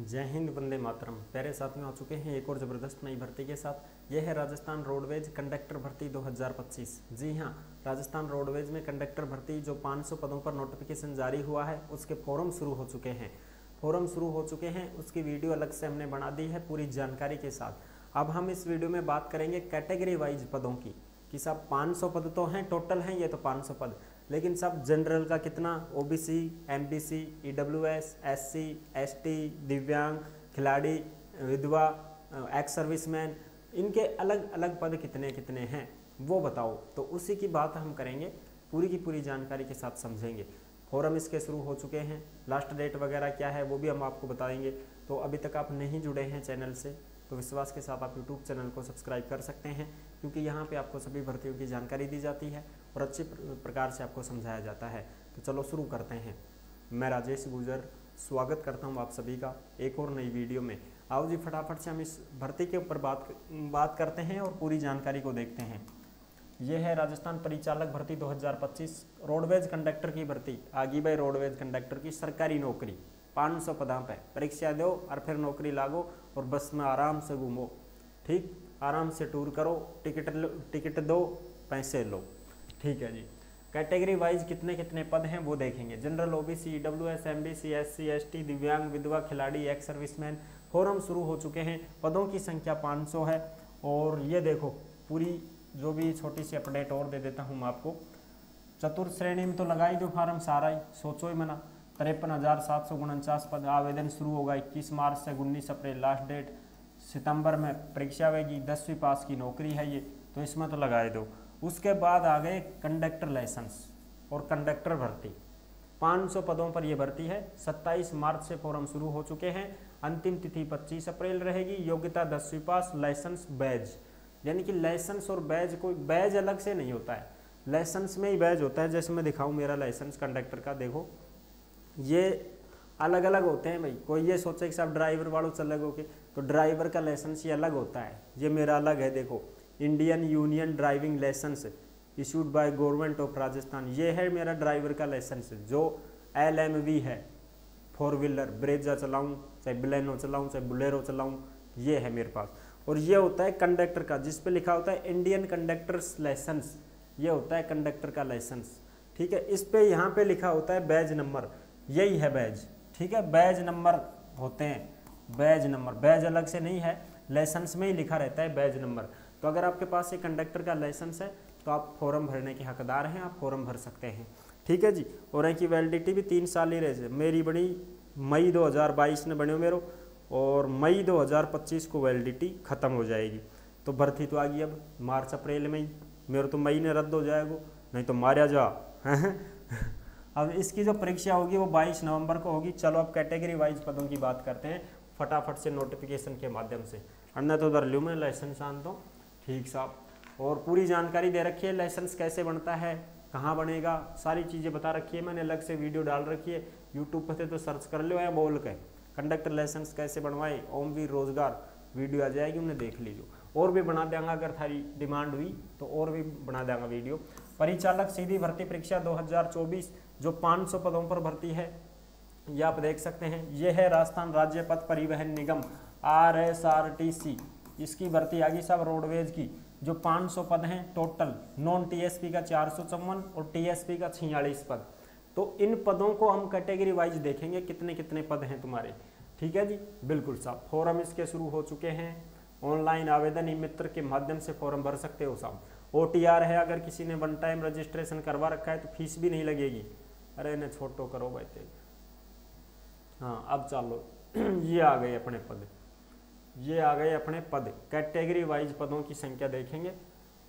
जय हिंद, वंदे मातरम। प्यारे साथियों, आ चुके हैं एक और ज़बरदस्त नई भर्ती के साथ। यह है राजस्थान रोडवेज कंडक्टर भर्ती 2025। जी हाँ, राजस्थान रोडवेज में कंडक्टर भर्ती जो 500 पदों पर नोटिफिकेशन जारी हुआ है, उसके फॉर्म शुरू हो चुके हैं। उसकी वीडियो अलग से हमने बना दी है पूरी जानकारी के साथ। अब हम इस वीडियो में बात करेंगे कैटेगरी वाइज पदों की, कि सब 500 पद तो हैं, टोटल हैं ये तो 500 पद, लेकिन सब जनरल का कितना, OBC, MBC, EWS, SC, ST, दिव्यांग, खिलाड़ी, विधवा, एक्स सर्विसमैन, इनके अलग अलग पद कितने कितने हैं वो बताओ। तो उसी की बात हम करेंगे, पूरी की पूरी जानकारी के साथ समझेंगे। फॉरम इसके शुरू हो चुके हैं, लास्ट डेट वगैरह क्या है वो भी हम आपको बताएंगे। तो अभी तक आप नहीं जुड़े हैं चैनल से तो विश्वास के साथ आप यूट्यूब चैनल को सब्सक्राइब कर सकते हैं, क्योंकि यहाँ पे आपको सभी भर्तियों की जानकारी दी जाती है और अच्छे प्रकार से आपको समझाया जाता है। तो चलो शुरू करते हैं। मैं राजेश गुजर स्वागत करता हूँ आप सभी का एक और नई वीडियो में। आओ जी, फटाफट से हम इस भर्ती के ऊपर बात करते हैं और पूरी जानकारी को देखते हैं। ये है राजस्थान परिचालक भर्ती 2025 रोडवेज कंडक्टर की भर्ती। आगे भाई रोडवेज कंडक्टर की सरकारी नौकरी 500 पदों पे परीक्षा दो और फिर नौकरी लागो और बस में आराम से घूमो। ठीक, आराम से टूर करो, टिकट दो, पैसे लो। ठीक है जी। कैटेगरी वाइज कितने कितने पद हैं वो देखेंगे। General, OBC, EWS, MBC, SC, ST, दिव्यांग, विधवा, खिलाड़ी, एक्स सर्विसमैन। फॉर्म शुरू हो चुके हैं। पदों की संख्या 500 है। और ये देखो पूरी जो भी छोटी सी अपडेट और दे देता हूँ मैं आपको। चतुर्थ श्रेणी में तो लगा ही दो फार्म सारा ही, सोचो ही मना। 53,749 पद। आवेदन शुरू होगा 21 मार्च से 19 अप्रैल लास्ट डेट। सितंबर में परीक्षा होगी। 10वीं पास की नौकरी है ये, तो इसमें तो लगाए दो। उसके बाद आ गए कंडक्टर लाइसेंस और कंडक्टर भर्ती। 500 पदों पर यह भर्ती है। 27 मार्च से फॉर्म शुरू हो चुके हैं। अंतिम तिथि 25 अप्रैल रहेगी। योग्यता 10वीं पास, लाइसेंस, बैज। यानी कि लाइसेंस और बैज, कोई बैज अलग से नहीं होता है, लाइसेंस में ही बैज होता है। जैसे मैं दिखाऊं मेरा लाइसेंस कंडक्टर का, देखो ये अलग अलग होते हैं भाई। कोई ये सोचे कि साहब ड्राइवर वालों से अलग होके, तो ड्राइवर का लाइसेंस ये अलग होता है। ये मेरा अलग है, देखो, Indian union driving licence issued by government of Rajasthan. ये है मेरा ड्राइवर का लाइसेंस जो LMV है। 4 व्हीलर, ब्रेजा चलाऊं, चाहे बलेनो चलाऊं, चाहे बुलेरो चलाऊं, ये है मेरे पास। और ये होता है कंडक्टर का, जिस पे लिखा होता है इंडियन कंडक्टर्स लाइसेंस, ये होता है कंडक्टर का लाइसेंस। ठीक है, इस पे यहाँ पे लिखा होता है बैज नंबर, यही है बैज। ठीक है, बैज नंबर होते हैं, बैज नंबर, बैज अलग से नहीं है, लाइसेंस में ही लिखा रहता है बैज नंबर। तो अगर आपके पास ये कंडक्टर का लाइसेंस है तो आप फॉर्म भरने के हकदार हैं, आप फॉर्म भर सकते हैं। ठीक है जी। और इनकी वैलिडिटी भी 3 साल ही रहे। मेरी बनी मई 2022 में बने मेरो, और मई 2025 को वैलिडिटी ख़त्म हो जाएगी। तो भर्ती तो आ गई अब मार्च अप्रैल में ही। मेरे तो मई में रद्द हो जाएगा, नहीं तो मारा जा। अब इसकी जो परीक्षा होगी वो 22 नवंबर को होगी। चलो अब कैटेगरी वाइज पदों की बात करते हैं फटाफट से नोटिफिकेशन के माध्यम से। अन्य तो उधर लूँ मैं लाइसेंस आन दो। ठीक साहब, और पूरी जानकारी दे रखी है, लाइसेंस कैसे बनता है, कहाँ बनेगा, सारी चीज़ें बता रखी है। मैंने अलग से वीडियो डाल रखी है यूट्यूब पर, तो सर्च कर लो या बोल के कंडक्टर लाइसेंस कैसे बनवाए, ओमवीर रोजगार वीडियो आ जाएगी, उन्हें देख लीजिए। और भी बना देंगे अगर थारी डिमांड हुई तो, और भी बना देंगे वीडियो। परिचालक सीधी भर्ती परीक्षा 2024 जो 500 पदों पर भर्ती है, ये आप देख सकते हैं। ये है राजस्थान राज्य पथ परिवहन निगम RSRTC, इसकी भर्ती आ गई सब रोडवेज की। जो 500 पद हैं टोटल, नॉन TSP का 454 और TSP का 46 पद। तो इन पदों को हम कैटेगरी वाइज देखेंगे, कितने कितने पद हैं तुम्हारे। ठीक है जी, बिल्कुल साहब। फॉर्म इसके शुरू हो चुके हैं। ऑनलाइन आवेदन ई-मित्र के माध्यम से फॉर्म भर सकते हो साहब। OTR है, अगर किसी ने 1 टाइम रजिस्ट्रेशन करवा रखा है तो फीस भी नहीं लगेगी। अरे इन्हें छोटो करो भाई ते। हाँ, अब चलो ये आ गए अपने पद, ये आ गए अपने पद। कैटेगरी वाइज पदों की संख्या देखेंगे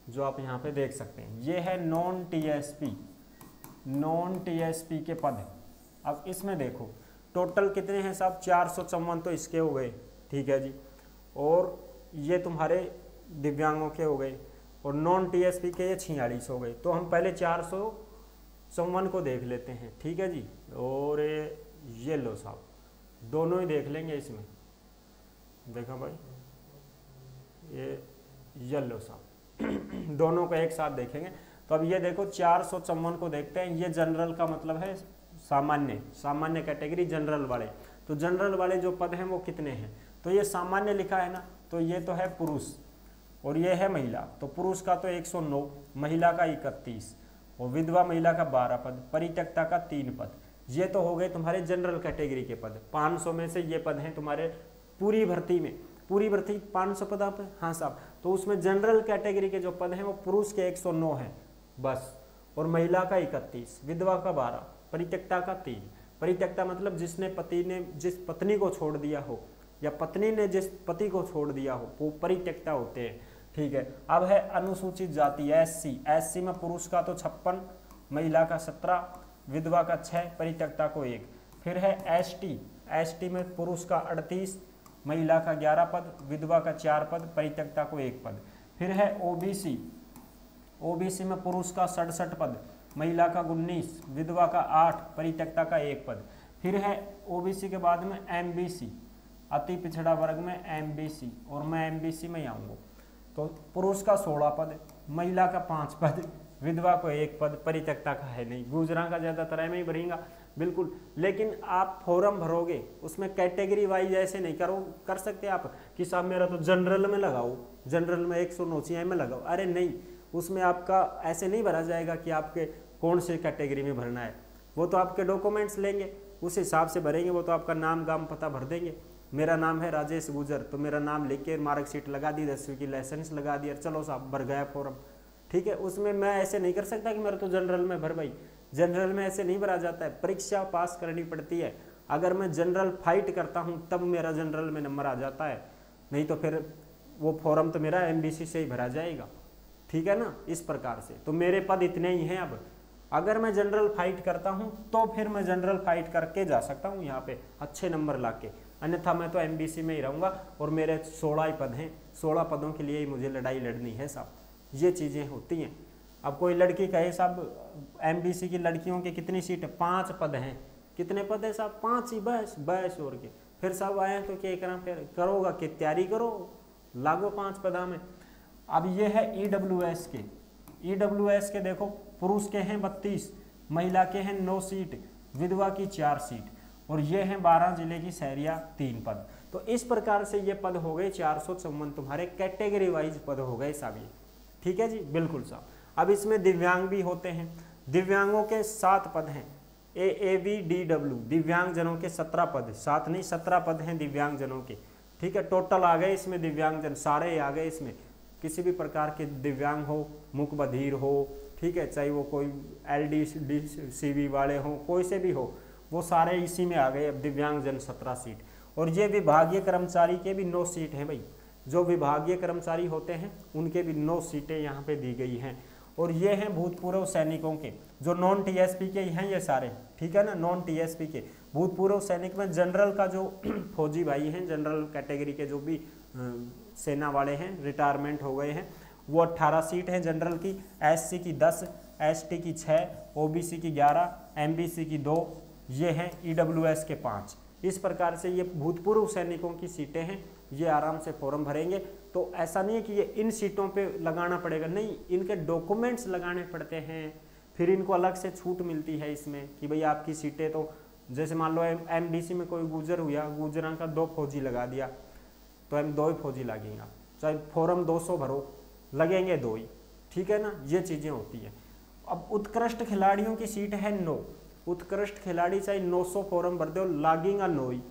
जो आप यहाँ पे देख सकते हैं। ये है नॉन TSP के पद। अब इसमें देखो टोटल कितने हैं साहब, 454 तो इसके हो गए। ठीक है जी, और ये तुम्हारे दिव्यांगों के हो गए, और नॉन TSP के ये 46 हो गए। तो हम पहले 454 को देख लेते हैं। ठीक है जी, और ये लो साहब, दोनों ही देख लेंगे इसमें। देखा भाई, ये लो साहब दोनों को एक साथ देखेंगे। तो अब ये देखो 454 को देखते हैं। ये जनरल का मतलब है सामान्य कैटेगरी जनरल वाले। तो जनरल वाले जो पद हैं वो कितने हैं, तो ये सामान्य लिखा है ना, तो ये तो है पुरुष और ये है महिला, तो पुरुष का तो 109, महिला का 31 और विधवा महिला का 12 पद, परित्यक्ता का 3 पद। ये तो हो गए तुम्हारे जनरल कैटेगरी के पद। 500 में से ये पद हैं तुम्हारे पूरी भर्ती में, पूरी भर्ती 500 पद आप, हाँ साहब, तो उसमें जनरल कैटेगरी के जो पद हैं वो पुरुष के 109 हैं बस, और महिला का 31, विधवा का 12, परित्यक्ता का 3। परित्यक्ता मतलब जिसने पति ने जिस पत्नी को छोड़ दिया हो या पत्नी ने जिस पति को छोड़ दिया हो वो परित्यक्ता होते हैं। ठीक है, अब है अनुसूचित जाति SC। SC में पुरुष का तो 56, महिला का 17, विधवा का 6, परित्यक्ता को 1। फिर है ST। ST में पुरुष का 38, महिला का 11 पद, विधवा का 4 पद, परित्यक्ता को 1 पद। फिर है OBC। OBC में पुरुष का 67 पद, महिला का 19, विधवा का 8, परित्यक्ता का 1 पद। फिर है OBC के बाद में MBC, अति पिछड़ा वर्ग में MBC, और मैं MBC में ही आऊँगा। तो पुरुष का 16 पद, महिला का 5 पद, विधवा को 1 पद, परित्यक्ता का है नहीं। गुजरां का ज़्यादातर है में ही भरेगा बिल्कुल, लेकिन आप फॉर्म भरोगे उसमें कैटेगरी वाइज ऐसे नहीं कर सकते आप कि साहब मेरा तो जनरल में लगाओ, जनरल में 109 में लगाओ, अरे नहीं, उसमें आपका ऐसे नहीं भरा जाएगा कि आपके कौन से कैटेगरी में भरना है। वो तो आपके डॉक्यूमेंट्स लेंगे, उस हिसाब से भरेंगे, वो तो आपका नाम गाम पता भर देंगे। मेरा नाम है राजेश गुजर, तो मेरा नाम लिख के मार्कशीट लगा दी, 10वीं की लाइसेंस लगा दिया, चलो साहब भर गया फॉर्म। ठीक है, उसमें मैं ऐसे नहीं कर सकता कि मेरा तो जनरल में भर भाई, जनरल में ऐसे नहीं भरा जाता है, परीक्षा पास करनी पड़ती है। अगर मैं जनरल फाइट करता हूँ तब मेरा जनरल में नंबर आ जाता है, नहीं तो फिर वो फॉर्म तो मेरा MBC से ही भरा जाएगा। ठीक है ना, इस प्रकार से तो मेरे पद इतने ही हैं। अब अगर मैं जनरल फाइट करता हूं तो फिर मैं जनरल फाइट करके जा सकता हूं यहाँ पे अच्छे नंबर लाके, अन्यथा मैं तो MBC में ही रहूँगा और मेरे 16 ही पद हैं, 16 पदों के लिए ही मुझे लड़ाई लड़नी है साहब। ये चीज़ें होती हैं। अब कोई लड़की कहे साहब MBC की लड़कियों की कितनी सीट है, 5 पद हैं, कितने पद है साहब, 5 ही, बस और के। फिर साहब आए तो क्या करा, फिर करोगा कि तैयारी करो, लागो 5 पदा में। अब ये है EWS के। EWS के देखो, पुरुष के हैं 32, महिला के हैं 9 सीट, विधवा की 4 सीट, और ये हैं 12 जिले की शहरिया 3 पद। तो इस प्रकार से ये पद हो गए 454 तुम्हारे कैटेगरी वाइज पद हो गए साहब ये। ठीक है जी, बिल्कुल साहब। अब इसमें दिव्यांग भी होते हैं, दिव्यांगों के 7 पद हैं, AAVDW, दिव्यांग जनों के 17 पद, 7 नहीं 17 पद हैं दिव्यांग जनों के। ठीक है, टोटल आ गए इसमें दिव्यांग जन, सारे आ गए इसमें, किसी भी प्रकार के दिव्यांग हो, मुख बधिर हो, ठीक है, चाहे वो कोई LD/CV वाले हों, कोई से भी हो, वो सारे इसी में आ गए। अब दिव्यांग जन 17 सीट, और ये विभागीय कर्मचारी के भी 9 सीट हैं भाई, जो विभागीय कर्मचारी होते हैं उनके भी 9 सीटें यहाँ पे दी गई हैं। और ये हैं भूतपूर्व सैनिकों के, जो नॉन TSP के हैं ये सारे। ठीक है ना, नॉन TSP के भूतपूर्व सैनिक में जनरल का जो फौजी भाई हैं, जनरल कैटेगरी के जो भी सेना वाले हैं, रिटायरमेंट हो गए हैं, वो 18 सीट हैं जनरल की, SC की 10, ST की 6, OBC की 11, MBC की 2, ये हैं EWS के 5। इस प्रकार से ये भूतपूर्व सैनिकों की सीटें हैं, ये आराम से फॉर्म भरेंगे। तो ऐसा नहीं है कि ये इन सीटों पे लगाना पड़ेगा, नहीं, इनके डॉक्यूमेंट्स लगाने पड़ते हैं, फिर इनको अलग से छूट मिलती है इसमें कि भाई आपकी सीटें, तो जैसे मान लो MBC में कोई गुजर हुआ, गुजरां का 2 फौजी लगा दिया तो हम 2 ही फौजी लगेंगे, चाहे फॉर्म 200 भरो लगेंगे 2 ही। ठीक है ना, ये चीज़ें होती हैं। अब उत्कृष्ट खिलाड़ियों की सीट है 9, उत्कृष्ट खिलाड़ी चाहे 900 फॉर्म भर दो, लागेगा 9 ही।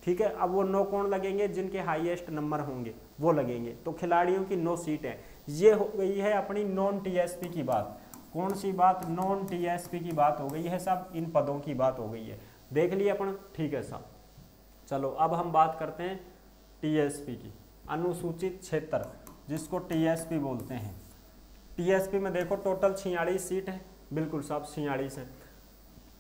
ठीक है, अब वो 9 कौन लगेंगे, जिनके हाईएस्ट नंबर होंगे वो लगेंगे। तो खिलाड़ियों की 9 सीटें, ये हो गई है अपनी नॉन TSP की बात। कौन सी बात, नॉन TSP की बात हो गई है साहब, इन पदों की बात हो गई है, देख लिए अपन। ठीक है साहब, चलो अब हम बात करते हैं TSP की, अनुसूचित क्षेत्र जिसको TSP बोलते हैं। TSP में देखो टोटल 46 सीट है, बिल्कुल साहब 46 है।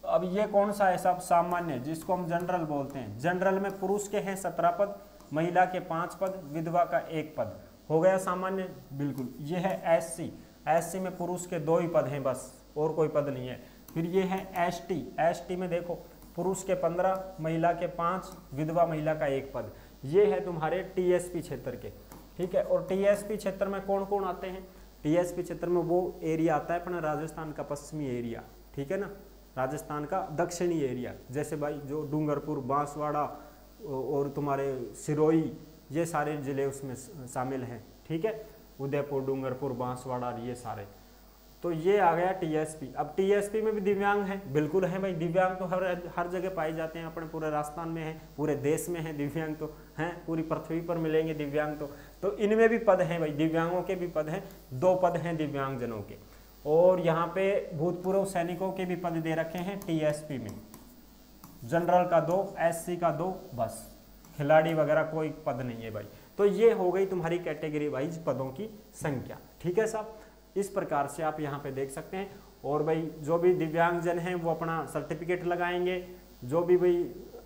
अब ये कौन सा है साहब, सामान्य, जिसको हम जनरल बोलते हैं। जनरल में पुरुष के हैं 17 पद, महिला के 5 पद, विधवा का 1 पद, हो गया सामान्य, बिल्कुल। ये है SC, SC में पुरुष के 2 ही पद हैं बस, और कोई पद नहीं है। फिर ये है ST, ST में देखो पुरुष के 15, महिला के 5, विधवा महिला का 1 पद। ये है तुम्हारे TSP क्षेत्र के। ठीक है, और TSP क्षेत्र में कौन कौन आते हैं, TSP क्षेत्र में वो एरिया आता है अपना राजस्थान का पश्चिमी एरिया। ठीक है ना, राजस्थान का दक्षिणी एरिया, जैसे भाई जो डूंगरपुर, बांसवाड़ा, और तुम्हारे सिरोही, ये सारे ज़िले उसमें शामिल हैं। ठीक है, उदयपुर, डूंगरपुर, बांसवाड़ा, ये सारे। तो ये आ गया टीएसपी। अब टीएसपी में भी दिव्यांग हैं, बिल्कुल है भाई, दिव्यांग तो हर जगह पाए जाते हैं, अपने पूरे राजस्थान में है, पूरे देश में है दिव्यांग तो हैं, पूरी पृथ्वी पर मिलेंगे दिव्यांग तो इनमें भी पद हैं भाई, दिव्यांगों के भी पद हैं, 2 पद हैं दिव्यांगजनों के। और यहाँ पे भूतपूर्व सैनिकों के भी पद दे रखे हैं टीएसपी में, जनरल का 2, एससी का 2, बस, खिलाड़ी वगैरह कोई पद नहीं है भाई। तो ये हो गई तुम्हारी कैटेगरी वाइज पदों की संख्या। ठीक है साहब, इस प्रकार से आप यहाँ पे देख सकते हैं। और भाई जो भी दिव्यांगजन हैं वो अपना सर्टिफिकेट लगाएंगे, जो भी भाई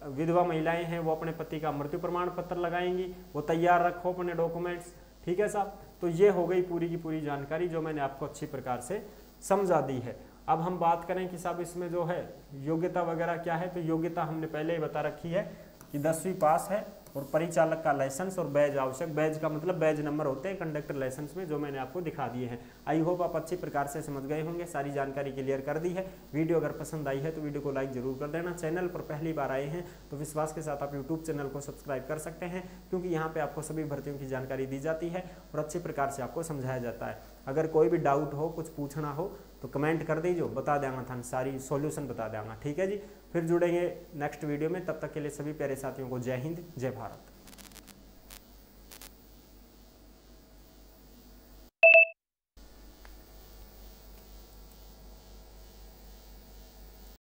विधवा महिलाएं हैं वो अपने पति का मृत्यु प्रमाण पत्र लगाएंगी, वो तैयार रखो अपने डॉक्यूमेंट्स। ठीक है साहब, तो ये हो गई पूरी की पूरी जानकारी जो मैंने आपको अच्छी प्रकार से समझा दी है। अब हम बात करें कि साहब इसमें जो है योग्यता वगैरह क्या है, तो योग्यता हमने पहले ही बता रखी है कि 10वीं पास है और परिचालक का लाइसेंस और बैज आवश्यक। बैज का मतलब बैज नंबर होते हैं कंडक्टर लाइसेंस में, जो मैंने आपको दिखा दिए हैं। आई होप आप अच्छी प्रकार से समझ गए होंगे, सारी जानकारी क्लियर कर दी है। वीडियो अगर पसंद आई है तो वीडियो को लाइक जरूर कर देना। चैनल पर पहली बार आए हैं तो विश्वास के साथ आप यूट्यूब चैनल को सब्सक्राइब कर सकते हैं, क्योंकि यहाँ पे आपको सभी भर्तियों की जानकारी दी जाती है और अच्छी प्रकार से आपको समझाया जाता है। अगर कोई भी डाउट हो, कुछ पूछना हो तो कमेंट कर दीजिए, बता देंगे, था सारी सॉल्यूशन बता देंगे। ठीक है जी, फिर जुड़ेंगे नेक्स्ट वीडियो में, तब तक के लिए सभी प्यारे साथियों को जय हिंद, जय भारत।